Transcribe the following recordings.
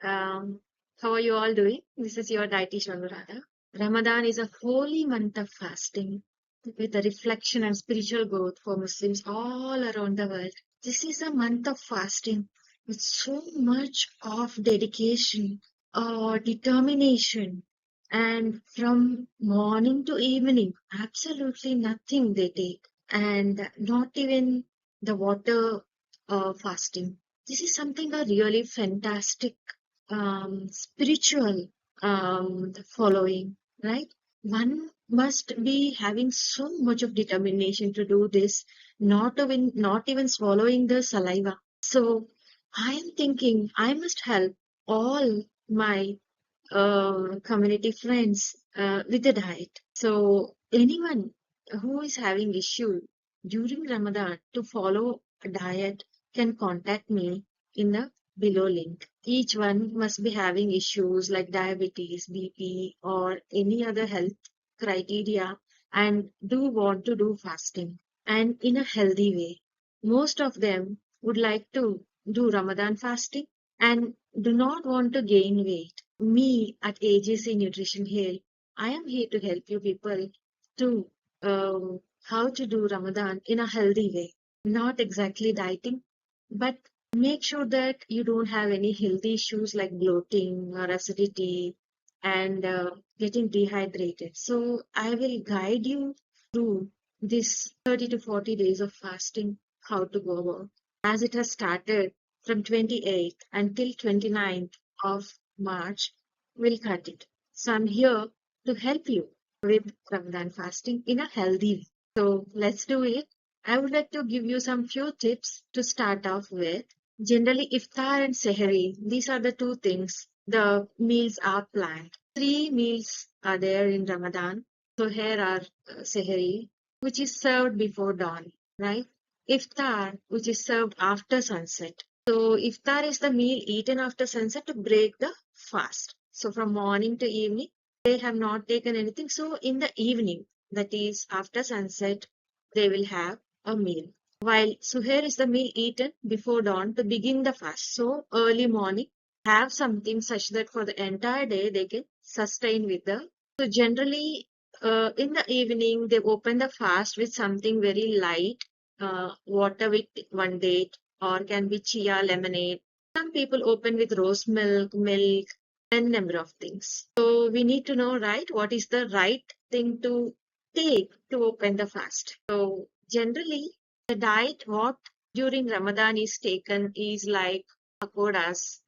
Um, how are you all doing? This is your dietitian Anuradha. Ramadan is a holy month of fasting with a reflection and spiritual growth for Muslims all around the world. This is a month of fasting with so much of dedication or determination, and from morning to evening, absolutely nothing they take, and not even the water fasting. This is something a really fantastic spiritual following, right? One must be having so much of determination to do this, not even swallowing the saliva. So I am thinking I must help all my community friends with the diet. So anyone who is having issue during Ramadan to follow a diet can contact me in the below link. Each one must be having issues like diabetes, BP, or any other health criteria and do want to do fasting and in a healthy way. Most of them would like to do Ramadan fasting and do not want to gain weight. Me at AGC Nutrition Health, I am here to help you people to how to do Ramadan in a healthy way. Not exactly dieting, but make sure that you don't have any health issues like bloating or acidity and getting dehydrated. So I will guide you through this 30 to 40 days of fasting, how to go about. As it has started from 28th until 29th of March, we'll cut it. So I'm here to help you with Ramadan fasting in a healthy way. So let's do it. I would like to give you some few tips to start off with. Generally, iftar and sehri, these are the two things the meals are planned. Three meals are there in Ramadan. So here are sehri, which is served before dawn, right? Iftar, which is served after sunset. So iftar is the meal eaten after sunset to break the fast. So from morning to evening, they have not taken anything. So in the evening, that is after sunset, they will have a meal. While suher is the meal eaten before dawn to begin the fast. So early morning, have something such that for the entire day they can sustain with the. So generally, in the evening, they open the fast with something very light, water with one date, or can be chia, lemonade. Some people open with rose milk, and number of things. So we need to know, right, what is the right thing to take to open the fast. So generally, the diet what during Ramadan is taken is like pakoras.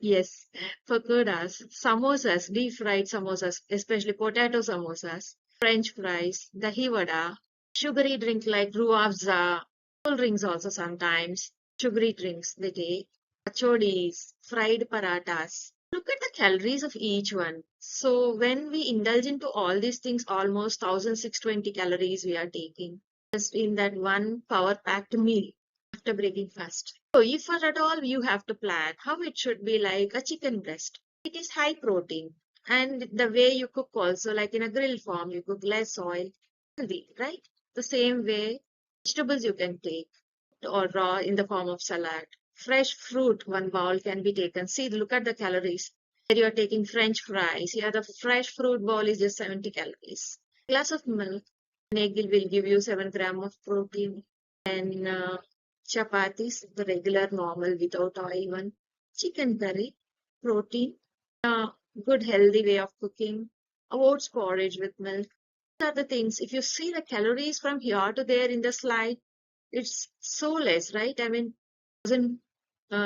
Yes, pakoras, samosas, deep fried samosas, especially potato samosas, French fries, dahi vada, sugary drink like ruafza, cool drinks also sometimes, sugary drinks they take, kachodis, fried paratas. Look at the calories of each one. So when we indulge into all these things, almost 1620 calories we are taking just in that one power packed meal after breaking fast. So if at all you have to plan how it should be like a chicken breast. It is high protein and the way you cook also like in a grill form you cook less oil, healthy, right? The same way vegetables you can take or raw in the form of salad. Fresh fruit, one bowl can be taken. See, look at the calories. Here you are taking French fries. Here the fresh fruit bowl is just 70 calories. Glass of milk, an egg will give you 7 grams of protein. And chapatis, the regular normal without oil one. Chicken curry, protein. Good healthy way of cooking. Oats porridge with milk. These are the things. If you see the calories from here to there in the slide, it's so less, right? I mean,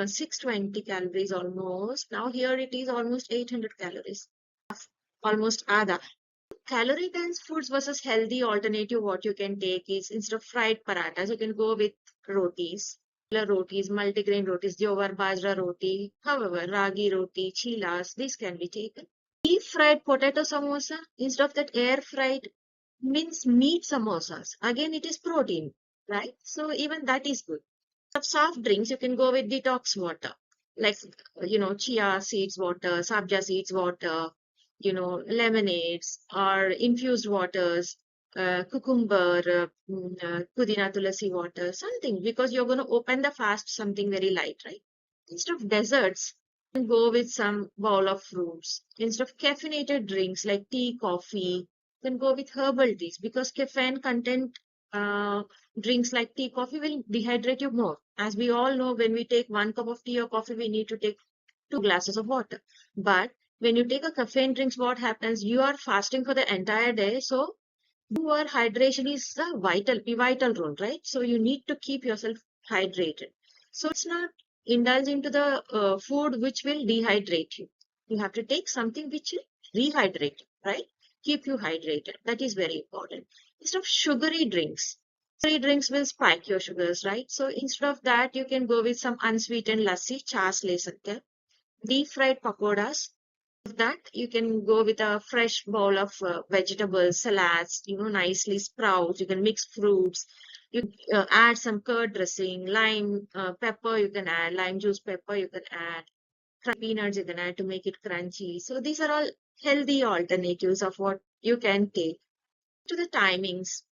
620 calories almost. Now here it is almost 800 calories, almost ada. Calorie dense foods versus healthy alternative, what you can take is instead of fried paratas, you can go with rotis, rotis, multigrain rotis, jowar bajra roti, however, ragi roti, chilas, these can be taken. Deep fried potato samosa, instead of that air fried means meat samosas. Again, it is protein, right? So even that is good. Of soft drinks, you can go with detox water, like chia seeds water, sabja seeds water, lemonades or infused waters, cucumber, pudina tulasi water, something because you're going to open the fast something very light, right? Instead of desserts, And go with some bowl of fruits. Instead of caffeinated drinks like tea, coffee, then go with herbal teas because caffeine content drinks like tea, coffee will dehydrate you more. As we all know, when we take 1 cup of tea or coffee, we need to take 2 glasses of water. But when you take a caffeine drinks, what happens? You are fasting for the entire day, so your hydration is a vital role, right? So you need to keep yourself hydrated. So it's not indulge into the food which will dehydrate you. You have to take something which will rehydrate you, right? Keep you hydrated. That is very important. Instead of sugary drinks will spike your sugars, right? So instead of that, you can go with some unsweetened lassi, chas le sakte hain. Deep fried pakoras, that you can go with a fresh bowl of vegetables, salads, nicely sprouts. You can mix fruits. You add some curd dressing, lime, pepper. You can add lime juice, pepper. You can add peanuts. You can add to make it crunchy. So these are all healthy alternatives of what you can take. To the timings,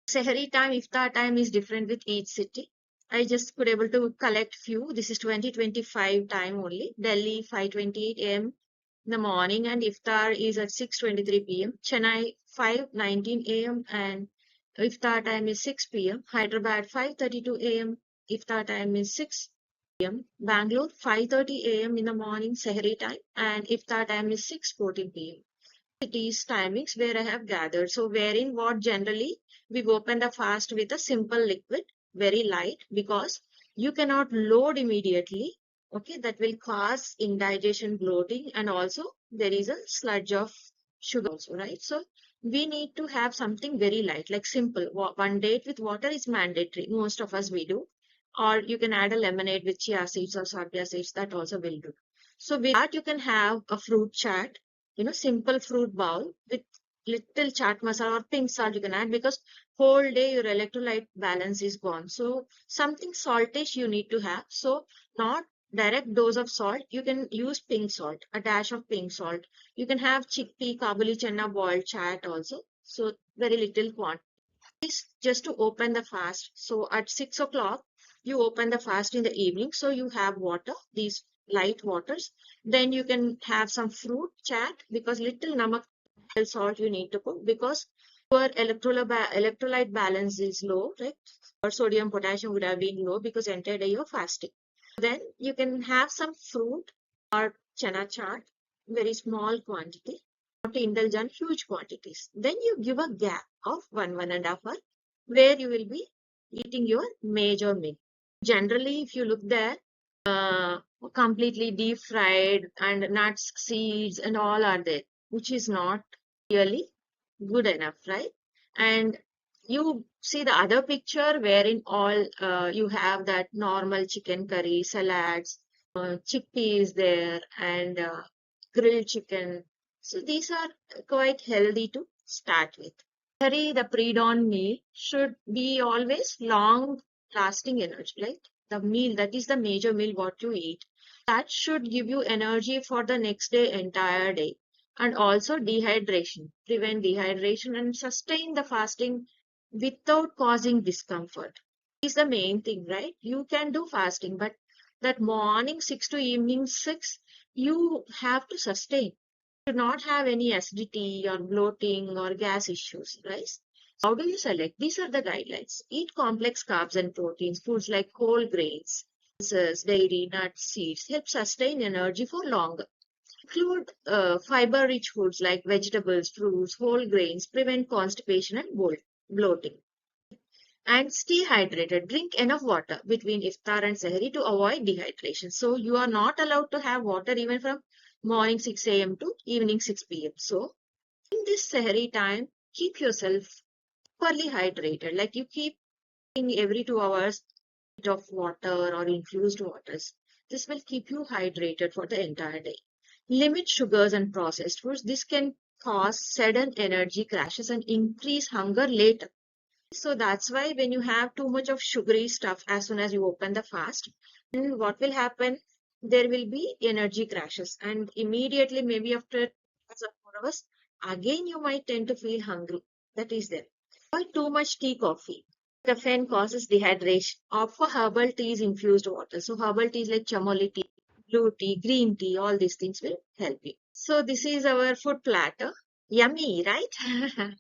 Sehari time, iftar time is different with each city. I just could able to collect few. This is 2025 time only. Delhi 5:28 a.m. in the morning and iftar is at 6:23 p.m. Chennai 5:19 a.m. and iftar time is 6 p.m. Hyderabad 5:32 a.m. iftar time is 6 p.m. Bangalore 5:30 a.m. in the morning Sehri time and iftar time is 6:14 p.m. Cities timings where I have gathered. So wherein what generally we open the fast with a simple liquid, very light, because you cannot load immediately. Okay, that will cause indigestion, bloating, and also there is a sludge of sugar also, right? So we need to have something very light, like simple. One date with water is mandatory. Most of us we do. Or you can add a lemonade with chia seeds or sapia seeds, that also will do. So with that you can have a fruit chat, simple fruit bowl with little chaat masala or pink salt you can add because whole day your electrolyte balance is gone. So something saltish you need to have. So not direct dose of salt. You can use pink salt, a dash of pink salt. You can have chickpea, kabuli channa boiled chat also. So very little quantity is just to open the fast. So at 6 o'clock, you open the fast in the evening. So you have water, these light waters. Then you can have some fruit chat because little namak salt you need to put because your electrolyte balance is low, right? Or sodium, potassium would have been low because entire day you're fasting. Then you can have some fruit or chana chaat, very small quantity, not to indulge in huge quantities. Then you give a gap of 1.5 hour where you will be eating your major meal. Generally, if you look there, completely deep fried and nuts, seeds, and all are there, which is not really good enough, right? And you see the other picture wherein all you have that normal chicken curry, salads, chickpeas there, and grilled chicken. So these are quite healthy to start with. Curry, the pre-dawn meal should be always long lasting energy, like the meal that is the major meal what you eat. That should give you energy for the next day, entire day. And also dehydration, prevent dehydration and sustain the fasting without causing discomfort. Is the main thing, right? You can do fasting, but that morning 6 to evening 6, you have to sustain should not have any acidity or bloating or gas issues, right? How do you select? These are the guidelines. Eat complex carbs and proteins, foods like whole grains, pulses, dairy, nuts, seeds, help sustain energy for longer. Include fiber-rich foods like vegetables, fruits, whole grains, prevent constipation and bloating. And stay hydrated. Drink enough water between iftar and sahari to avoid dehydration. So you are not allowed to have water even from morning 6 a.m. to evening 6 p.m. So in this sahari time, keep yourself properly hydrated. Like you keep drinking every 2 hours of water or infused waters. This will keep you hydrated for the entire day. Limit sugars and processed foods. This can cause sudden energy crashes and increase hunger later. So that's why when you have too much of sugary stuff as soon as you open the fast, then what will happen? There will be energy crashes, and immediately, maybe after 4 hours, again you might tend to feel hungry. That is there. Avoid too much tea, coffee. Caffeine causes dehydration. Opt for herbal teas, infused water. So herbal teas like chamomile tea. blue tea, green tea, all these things will help you. So this is our food platter. Yummy, right?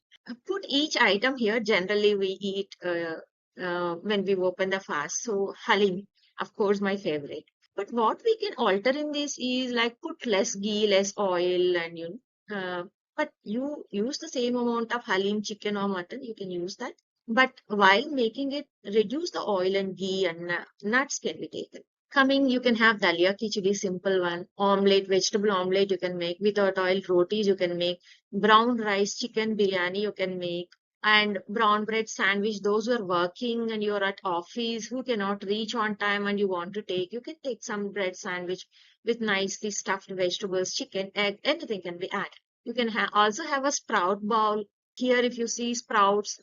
Put each item here. Generally, we eat when we open the fast. So halim, of course, my favorite. But what we can alter in this is like put less ghee, less oil, and but you use the same amount of halim, chicken or mutton. You can use that. But while making it, reduce the oil and ghee and nuts can be taken. Coming, you can have dalia khichdi, simple one. Omelette, vegetable omelette you can make without oil. Rotis you can make. Brown rice, chicken biryani you can make. And brown bread sandwich. Those who are working and you're at office who cannot reach on time and you want to take, you can take some bread sandwich with nicely stuffed vegetables, chicken, egg, anything can be added. You can also have a sprout bowl. Here, if you see sprouts,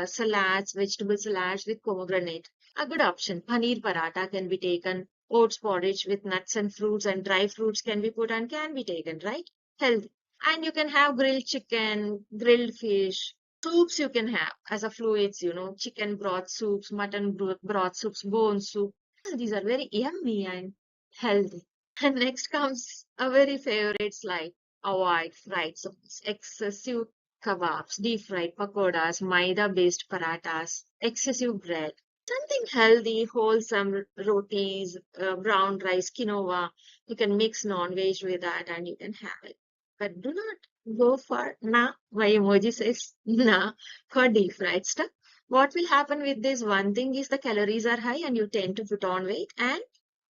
salads, vegetable salads with pomegranate, a good option. Paneer paratha can be taken. Oats porridge with nuts and fruits and dry fruits can be put and can be taken, right? Healthy. And you can have grilled chicken, grilled fish. Soups you can have as a fluids, chicken broth soups, mutton broth soups, bone soup. These are very yummy and healthy. And next comes a very favorites like avoid fried soups, excessive kebabs, deep fried pakoras, maida-based paratas, excessive bread. Something healthy, wholesome rotis, brown rice, quinoa. You can mix non-veg with that and you can have it. But do not go for na. My emoji says na for deep fried stuff. What will happen with this? One thing is the calories are high and you tend to put on weight. And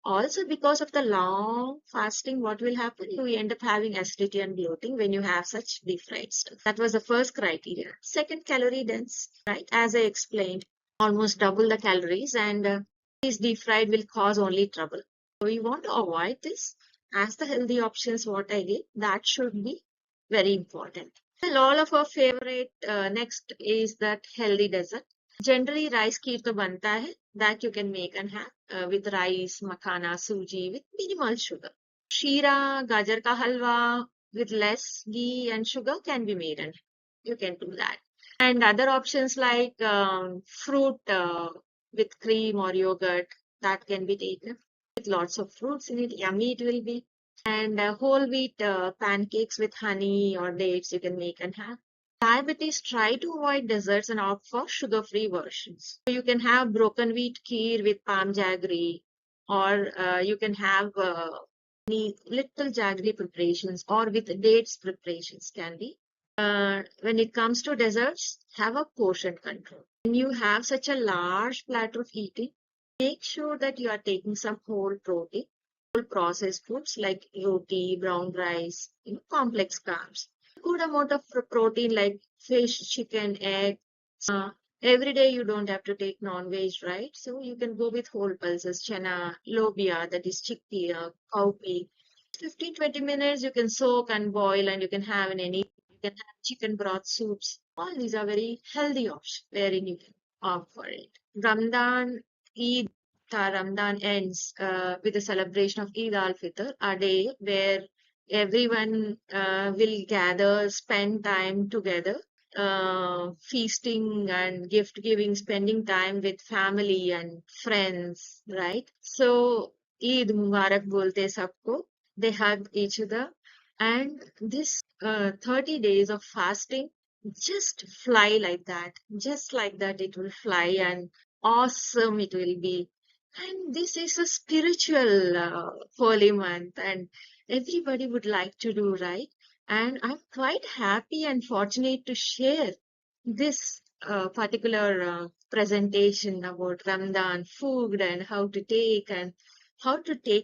also because of the long fasting, what will happen? You end up having acidity and bloating when you have such deep fried stuff. That was the first criteria. Second, calorie dense, right? As I explained, almost double the calories and this deep fried will cause only trouble. So we want to avoid this. As the healthy options, what I did, that should be very important. Well, all of our favorite next is that healthy dessert. Generally, rice kheer to banta hai, that you can make and have with rice, makhana, suji with minimal sugar. Sheera, gajar ka halwa with less ghee and sugar can be made and you can do that. And other options like fruit with cream or yogurt that can be taken with lots of fruits in it. Yummy it will be. And whole wheat pancakes with honey or dates you can make and have. Diabetes, try to avoid desserts and opt for sugar-free versions. So you can have broken wheat kheer with palm jaggery, or you can have little jaggery preparations, or with dates preparations can be. When it comes to desserts, have a portion control. When you have such a large platter of eating, make sure that you are taking some whole protein, whole processed foods like roti, brown rice, complex carbs. Good amount of protein like fish, chicken, egg. Uh, every day you don't have to take non-veg, right? So you can go with whole pulses, chana, lobia, that is chickpea, cowpea. 15-20 minutes you can soak and boil and you can have in any, you can have chicken broth soups. All these are very healthy options wherein you can opt for it. Ramadan, Eid, Ramadan ends with the celebration of Eid al-Fitr, a day where everyone will gather, spend time together, feasting and gift giving, spending time with family and friends, right? So, Eid Mubarak bolte sabko. They hug each other. And this 30 days of fasting just fly like that. Just like that, it will fly and awesome it will be. And this is a spiritual holy month, and everybody would like to do, right? And I'm quite happy and fortunate to share this particular presentation about Ramadan food and how to take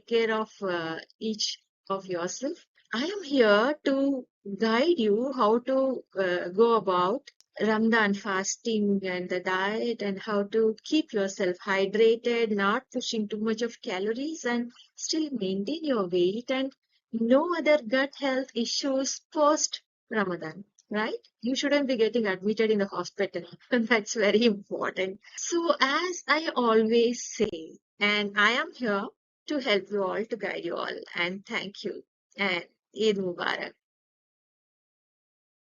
care of each of yourself. I am here to guide you how to go about Ramadan fasting and the diet and how to keep yourself hydrated, not pushing too much of calories and still maintain your weight and no other gut health issues post Ramadan, right? You shouldn't be getting admitted in the hospital. That's very important. So, as I always say, and I am here to help you all, to guide you all, and thank you. And Eid Mubarak.